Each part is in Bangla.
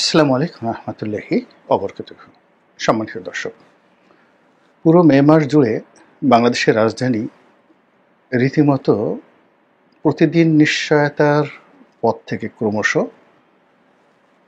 আসসালামু আলাইকুম রহমতুল্লাহি অবরকাতুহু। সম্মানিত দর্শক, পুরো মে মাস জুড়ে বাংলাদেশের রাজধানী রীতিমতো প্রতিদিন নিশ্চয়তার পথ থেকে ক্রমশ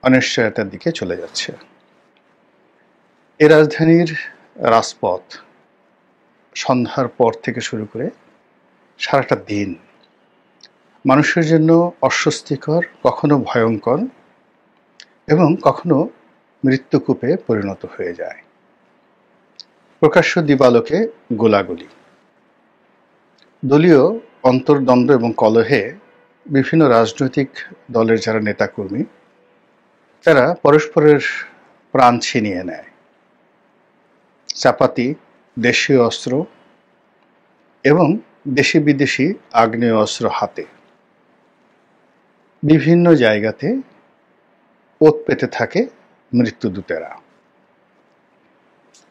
অনিশ্চয়তার দিকে চলে যাচ্ছে। এই রাজধানীর রাজপথ সন্ধ্যার পর থেকে শুরু করে সারাটা দিন মানুষের জন্য অস্বস্তিকর, কখনো ভয়ঙ্কর এবং কখনো মৃত্যুকূপে পরিণত হয়ে যায়। প্রকাশ্য দিবালোকে গোলাগুলি, দলীয় অন্তর্দ্বন্দ্ব এবং কলহে বিভিন্ন রাজনৈতিক দলের যারা নেতাকর্মী তারা পরস্পরের প্রাণ ছিনিয়ে নেয়। চাপাতি, দেশীয় অস্ত্র এবং দেশি বিদেশি আগ্নেয় অস্ত্র হাতে বিভিন্ন জায়গাতে ওত পেতে থাকে মৃত্যুদূতেরা।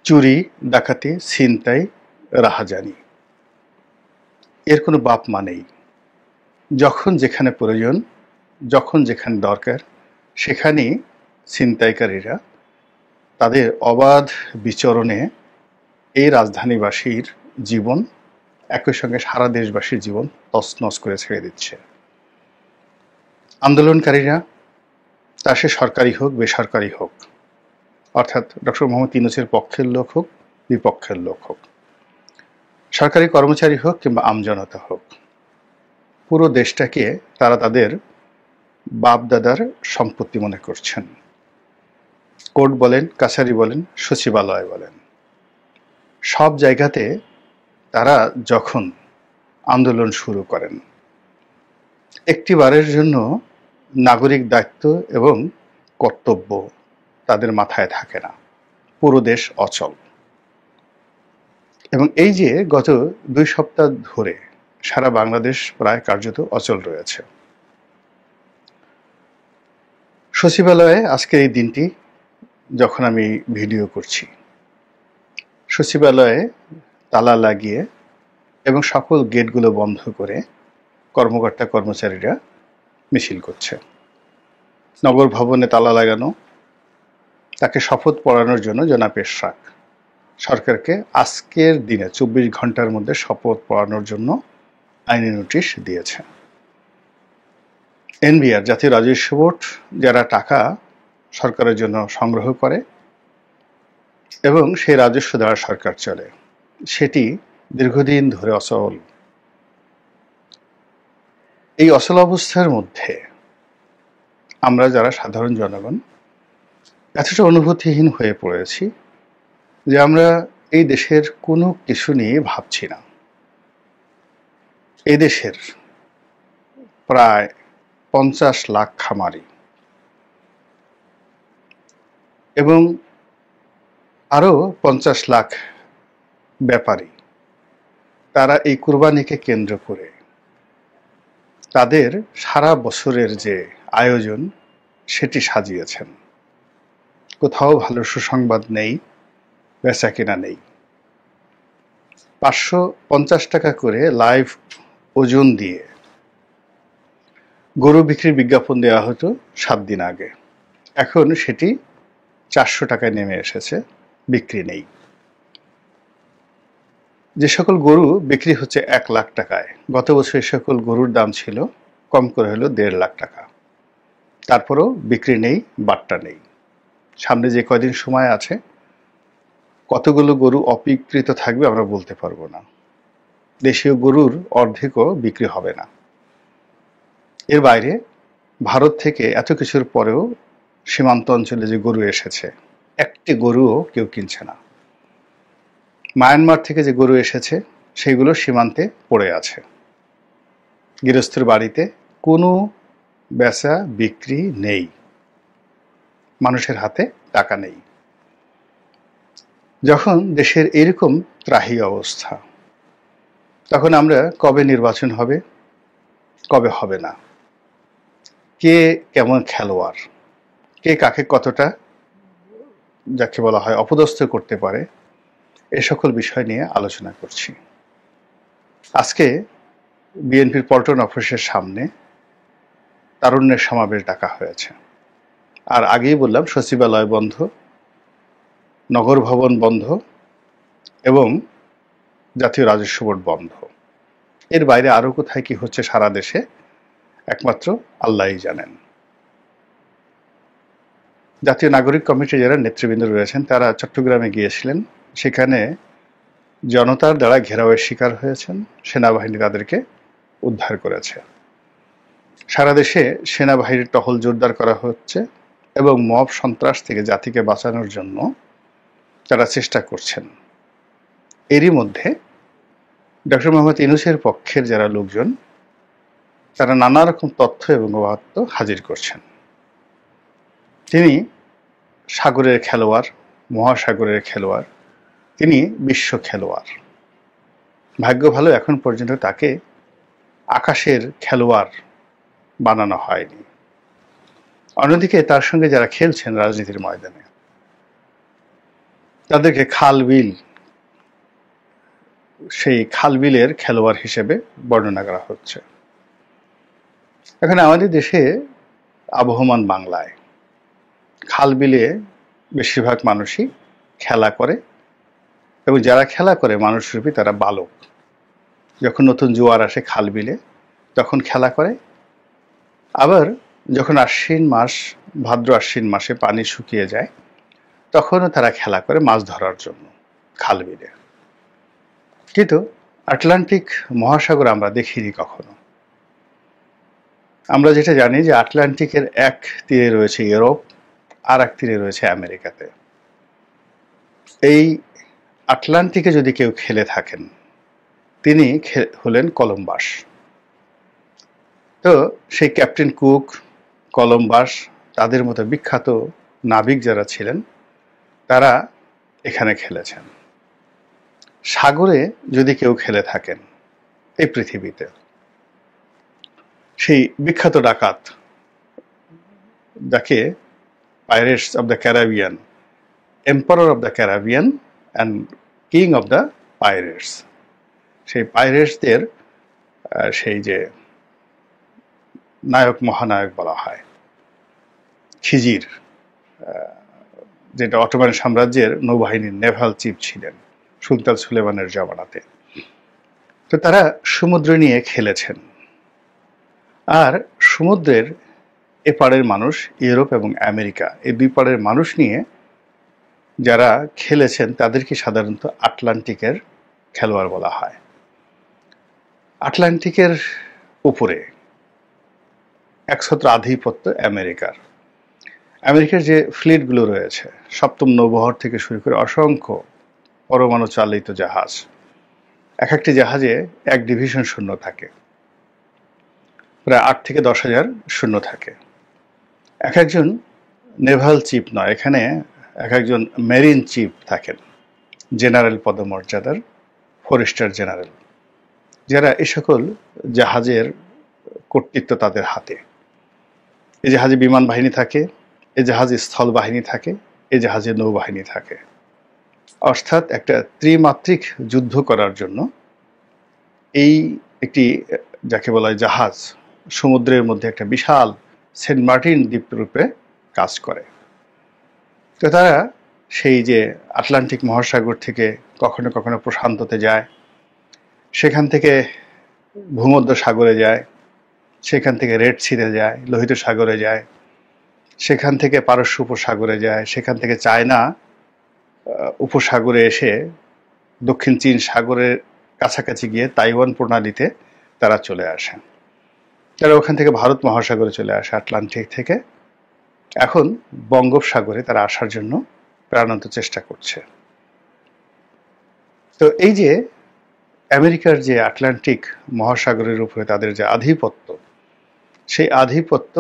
চুরি, ডাকাতি, ছিনতাই, রাহাজানি, এর কোনো বাপ মা নেই। যখন যেখানে প্রয়োজন, যখন যেখানে দরকার, সেখানেই ছিনতাইকারীরা তাদের অবাধ বিচরণে এই রাজধানীবাসীর জীবন, একই সঙ্গে সারা দেশবাসীর জীবন তছনছ করে ছেড়ে দিচ্ছে। আন্দোলনকারীরা, তা সে সরকারি হোক বেসরকারি হোক, অর্থাৎ ডক্টর মোহাম্মদ ইউনূসের পক্ষের লোক হোক বিপক্ষের লোক হোক, সরকারি কর্মচারী হোক কিংবা আমজনতা হোক, পুরো দেশটাকে তারা তাদের বাপ-দাদার সম্পত্তি মনে করছেন। কোর্ট বলেন, কাছারি বলেন, সচিবালয় বলেন, সব জায়গাতে তারা যখন আন্দোলন শুরু করেন, একটিবারের জন্য নাগরিক দায়িত্ব এবং কর্তব্য তাদের মাথায় থাকে না। পুরো দেশ অচল। এবং এই যে গত 2 সপ্তাহ ধরে সারা বাংলাদেশ প্রায় কার্যত অচল রয়েছে। সচিবালয়ে আজকের এই দিনটি যখন আমি ভিডিও করছি, সচিবালয়ে তালা লাগিয়ে এবং সকল গেটগুলো বন্ধ করে কর্মকর্তা কর্মচারীরা মিছিল করছে। নগর ভবনে তালা লাগানো, তাকে শপথ পড়ানোর জন্য জনাব এরশাদ সরকারকে আজকের দিনে 24 ঘন্টার মধ্যে শপথ পড়ানোর জন্য আইনি নোটিশ দিয়েছে। এনবিআর, জাতীয় রাজস্ব বোর্ড, যারা টাকা সরকারের জন্য সংগ্রহ করে এবং সেই রাজস্ব দ্বারা সরকার চলে, সেটি দীর্ঘদিন ধরে অচল। এই অচল অবস্থার মধ্যে আমরা যারা সাধারণ জনগণ এতটা অনুভূতিহীন হয়ে পড়েছি যে আমরা এই দেশের কোনো কিছু নিয়ে ভাবছি না। এই দেশের প্রায় 50 লাখ খামারি এবং আরো 50 লাখ ব্যাপারী, তারা এই কুরবানিকে কেন্দ্র করে তাদের সারা বছরের যে আয়োজন সেটি সাজিয়েছেন। কোথাও ভালো সুসংবাদ নেই, বেচাকেনা নেই। 550 টাকা করে লাইভ ওজন দিয়ে গরু বিক্রির বিজ্ঞাপন দেওয়া হতো 7 দিন আগে, এখন সেটি 400 টাকায় নেমে এসেছে, বিক্রি নেই। যে সকল গরু বিক্রি হচ্ছে 1 লাখ টাকায়, গত বছর এই সকল গরুর দাম ছিল কম করে হলো 1.5 লাখ টাকা, তারপরেও বিক্রি নেই, বাট্টা নেই। সামনে যে কয়দিন সময় আছে, কতগুলো গরু অবিক্রিত থাকবে আমরা বলতে পারবো না। দেশীয় গরুর অর্ধেকও বিক্রি হবে না। এর বাইরে ভারত থেকে এত কিছুর পরেও সীমান্ত অঞ্চলে যে গরু এসেছে, একটি গরুও কেউ কিনছে না। মায়ানমার থেকে যে গরু এসেছে সেগুলো সীমান্তে পড়ে আছে। গৃহস্থের বাড়িতে কোনো বেচা বিক্রি নেই, মানুষের হাতে টাকা নেই। যখন দেশের এরকম ত্রাহি অবস্থা, তখন আমরা কবে নির্বাচন হবে, কবে হবে না, কে কেমন খেলোয়াড়, কে কাকে কতটা যাকে বলা হয় অপদস্থ করতে পারে, এ সকল বিষয় নিয়ে আলোচনা করছি। আজকে বিএনপির পল্টন অফিসের সামনে তারুণ্যের সমাবেশ ডাকা হয়েছে। আর আগেই বললাম সচিবালয় বন্ধ, নগর ভবন বন্ধ এবং জাতীয় রাজস্ব বোর্ড বন্ধ। এর বাইরে আরও কোথায় কি হচ্ছে সারা দেশে একমাত্র আল্লাহই জানেন। জাতীয় নাগরিক কমিটির যারা নেতৃবৃন্দ রয়েছেন তারা চট্টগ্রামে গিয়েছিলেন। সেখানে জনতার দ্বারা ঘেরাওয়ের শিকার হয়েছেন, সেনাবাহিনী তাদেরকে উদ্ধার করেছে। সারা দেশে সেনাবাহিনীর টহল জোরদার করা হচ্ছে এবং মব সন্ত্রাস থেকে জাতিকে বাঁচানোর জন্য তারা চেষ্টা করছেন। এরই মধ্যে ডক্টর মোহাম্মদ ইউনূসের পক্ষের যারা লোকজন তারা নানা রকম তথ্য এবং অবাত্য হাজির করছেন। তিনি সাগরের খেলোয়াড়, মহাসাগরের খেলোয়াড়, তিনি বিশ্ব খেলোয়াড়। ভাগ্য ভালো এখন পর্যন্ত তাকে আকাশের খেলোয়াড় বানানো হয়নি। অন্যদিকে তার সঙ্গে যারা খেলছেন রাজনীতির ময়দানে তাদেরকে খালবিল, সেই খালবিলের খেলোয়াড় হিসেবে বর্ণনা করা হচ্ছে। এখন আমাদের দেশে আবহমান বাংলায় খালবিলে বেশিরভাগ মানুষই খেলা করে এবং যারা খেলা করে মানুষরূপী তারা বালক। যখন নতুন জোয়ার আসে খালবিলে তখন খেলা করে, আবার যখন আশ্বিন মাস, ভাদ্র আশ্বিন মাসে পানি শুকিয়ে যায় তখনও তারা খেলা করে মাছ ধরার জন্য খালবিলে। কিন্তু আটলান্টিক মহাসাগর আমরা দেখিনি কখনো। আমরা যেটা জানি যে আটলান্টিকের এক তীরে রয়েছে ইউরোপ, আর এক তীরে রয়েছে আমেরিকাতে। এই আটলান্টিকে যদি কেউ খেলে থাকেন তিনি হলেন কলম্বাস। তো সেই ক্যাপ্টেন কুক, কলম্বাস, তাদের মতো বিখ্যাত নাবিক যারা ছিলেন তারা এখানে খেলেছেন। সাগরে যদি কেউ খেলে থাকেন এই পৃথিবীতে, সেই বিখ্যাত ডাকাত যাকে pirates of the Caribbean, emperor of the Caribbean and king of the pirates, সেই পাইরেটসদের সেই যে নায়ক, মহানায়ক বলা হয়, খিজির, যেটা অটোমান সাম্রাজ্যের নৌবাহিনীর নেভাল চিফ ছিলেন সুলতান সুলেমানের জমানাতে। তো তারা সমুদ্র নিয়ে খেলেছেন। আর সমুদ্রের এপারের মানুষ, ইউরোপ এবং আমেরিকা, এই দুই পাড়ের মানুষ নিয়ে যারা খেলেছেন তাদেরকে সাধারণত আটলান্টিকের খেলোয়াড় বলা হয়। আটলান্টিকের উপরে একছত্র আধিপত্য আমেরিকার। আমেরিকার যে ফ্লিটগুলো রয়েছে, সপ্তম নৌবহর থেকে শুরু করে অসংখ্য পরমাণু চালিত জাহাজ, এক একটি জাহাজে এক ডিভিশন সৈন্য থাকে, প্রায় 8 থেকে 10,000 সৈন্য থাকে। এক একজন নেভাল চিফ নয়, এখানে এক একজন মেরিন চিফ থাকেন, জেনারেল পদমর্যাদার, 4 স্টার জেনারেল, যারা এই সকল জাহাজের কর্তৃত্ব তাদের হাতে। এই জাহাজে বিমান বাহিনী থাকে, এই জাহাজে স্থল বাহিনী থাকে, এই জাহাজে নৌবাহিনী থাকে। অর্থাৎ একটা ত্রিমাত্রিক যুদ্ধ করার জন্য এই একটি, যাকে বলা হয় জাহাজ, সমুদ্রের মধ্যে একটা বিশাল সেন্ট মার্টিন দ্বীপরূপে কাজ করে। তো তারা সেই যে আটলান্টিক মহাসাগর থেকে কখনো কখনো প্রশান্ততে যায়, সেখান থেকে ভূমধ্য সাগরে যায়, সেখান থেকে রেড সিতে যায়, লোহিত সাগরে যায়, সেখান থেকে পারস্য উপসাগরে যায়, সেখান থেকে চায়না উপসাগরে এসে দক্ষিণ চীন সাগরের কাছাকাছি গিয়ে তাইওয়ান প্রণালীতে তারা চলে আসে। তারা ওখান থেকে ভারত মহাসাগরে চলে আসে আটলান্টিক থেকে। এখন বঙ্গোপসাগরে তারা আসার জন্য প্রাণান্ত চেষ্টা করছে। তো এই যে আমেরিকার যে আটলান্টিক মহাসাগরের উপরে তাদের যে আধিপত্য, সেই আধিপত্য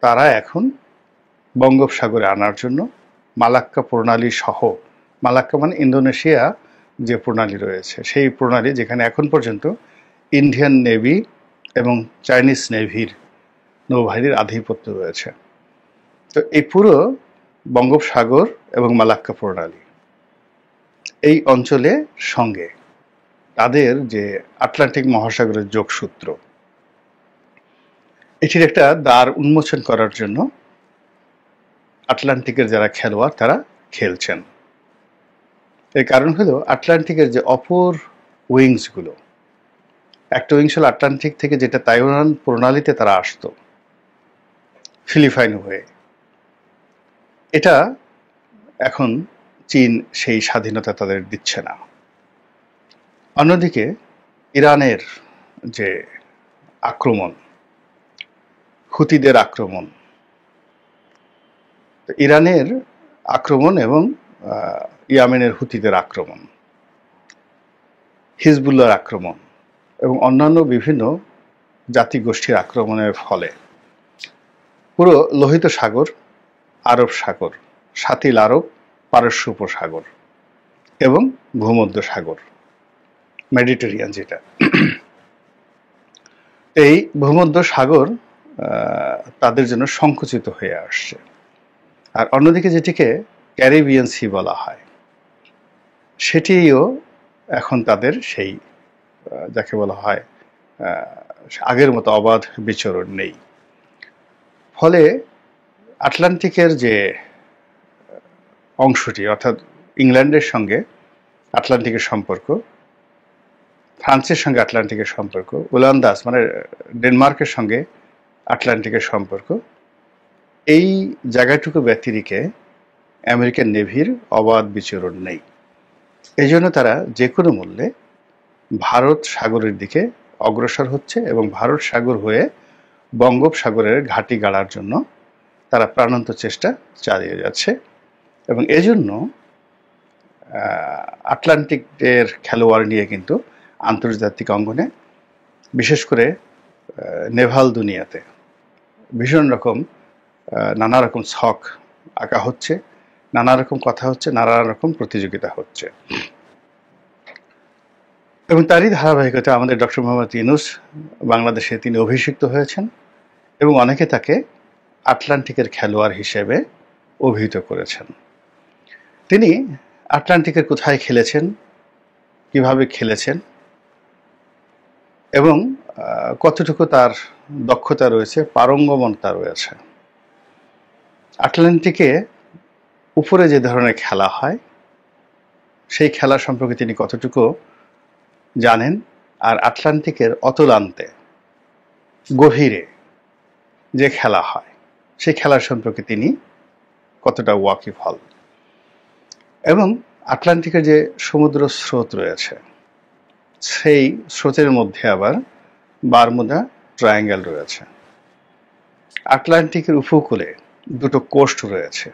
তারা এখন বঙ্গোপসাগরে আনার জন্য মালাক্কা প্রণালী সহ, মালাক্কা মানে ইন্দোনেশিয়া যে প্রণালী রয়েছে, সেই প্রণালী যেখানে এখন পর্যন্ত ইন্ডিয়ান নেভি এবং চাইনিজ নেভির নৌবাহিনীর আধিপত্য রয়েছে। তো এই পুরো বঙ্গোপসাগর এবং মালাক্কা প্রণালী এই অঞ্চলের সঙ্গে তাদের যে আটলান্টিক মহাসাগরের যোগসূত্র, এটির একটা দ্বার উন্মোচন করার জন্য আটলান্টিকের যারা খেলোয়াড় তারা খেলছেন। এর কারণ হলো আটলান্টিকের যে অপর উইংসগুলো, একটা উইংস হলো আটলান্টিক থেকে যেটা তাইওয়ান প্রণালীতে তারা আসতো ফিলিপাইন হয়ে, এটা এখন চীন সেই স্বাধীনতা তাদের দিচ্ছে না। অন্যদিকে ইরানের যে আক্রমণ, হুতিদের আক্রমণ, ইরানের আক্রমণ এবং ইয়েমেনের হুতিদের আক্রমণ, হিজবুল্লাহর আক্রমণ এবং অন্যান্য বিভিন্ন জাতিগোষ্ঠীর আক্রমণের ফলে পুরো লোহিত সাগর, আরব সাগর, সাতিল আরব, পারস্য উপসাগর এবং ভূমধ্য সাগর, মেডিটেরিয়ান যেটা, এই ভূমধ্য সাগর তাদের জন্য সংকুচিত হয়ে আসছে। আর অন্যদিকে যেটিকে ক্যারিবিয়ান সি বলা হয়, সেটিও এখন তাদের সেই যাকে বলা হয় আগের মতো অবাধ বিচরণ নেই। ফলে আটলান্টিকের যে অংশটি, অর্থাৎ ইংল্যান্ডের সঙ্গে আটলান্টিকের সম্পর্ক, ফ্রান্সের সঙ্গে আটলান্টিকের সম্পর্ক, ওলান্দাস মানে ডেনমার্কের সঙ্গে আটলান্টিকের সম্পর্ক, এই জায়গাটুকু ব্যতিরিকে আমেরিকান নেভির অবাধ বিচরণ নেই। এই জন্য তারা যে কোনো মূল্যে ভারত সাগরের দিকে অগ্রসর হচ্ছে এবং ভারত সাগর হয়ে বঙ্গোপসাগরের ঘাঁটি গাড়ার জন্য তারা প্রাণান্ত চেষ্টা চালিয়ে যাচ্ছে। এবং এজন্য আটলান্টিকের খেলোয়াড় নিয়ে কিন্তু আন্তর্জাতিক অঙ্গনে, বিশেষ করে নেভাল দুনিয়াতে ভীষণ রকম নানা রকম ছক আঁকা হচ্ছে, নানা রকম কথা হচ্ছে, নানা রকম প্রতিযোগিতা হচ্ছে। এবং তারই ধারাবাহিকতা আমাদের ডক্টর মোহাম্মদ ইউনূস বাংলাদেশে তিনি অভিষিক্ত হয়েছেন এবং অনেকে তাকে আটলান্টিকের খেলোয়াড় হিসেবে অভিহিত করেছেন। তিনি আটলান্টিকের কোথায় খেলেছেন, কিভাবে খেলেছেন এবং কতটুকু তার দক্ষতা রয়েছে, পারঙ্গমতা রয়েছে, আটলান্টিকে উপরে যে ধরনের খেলা হয় সেই খেলা সম্পর্কে তিনি কতটুকু জানেন, আর আটলান্টিকের অতলান্তে গভীরে যে খেলা হয় সেই খেলার সম্পর্কে তিনি কতটা ওয়াকিবহাল, এবং আটলান্টিকের যে সমুদ্র স্রোত রয়েছে সেই স্রোতের মধ্যে আবার বারমুদা ট্রায়াঙ্গেল রয়েছে, আটলান্টিকের উপকূলে দুটো কোস্ট রয়েছে,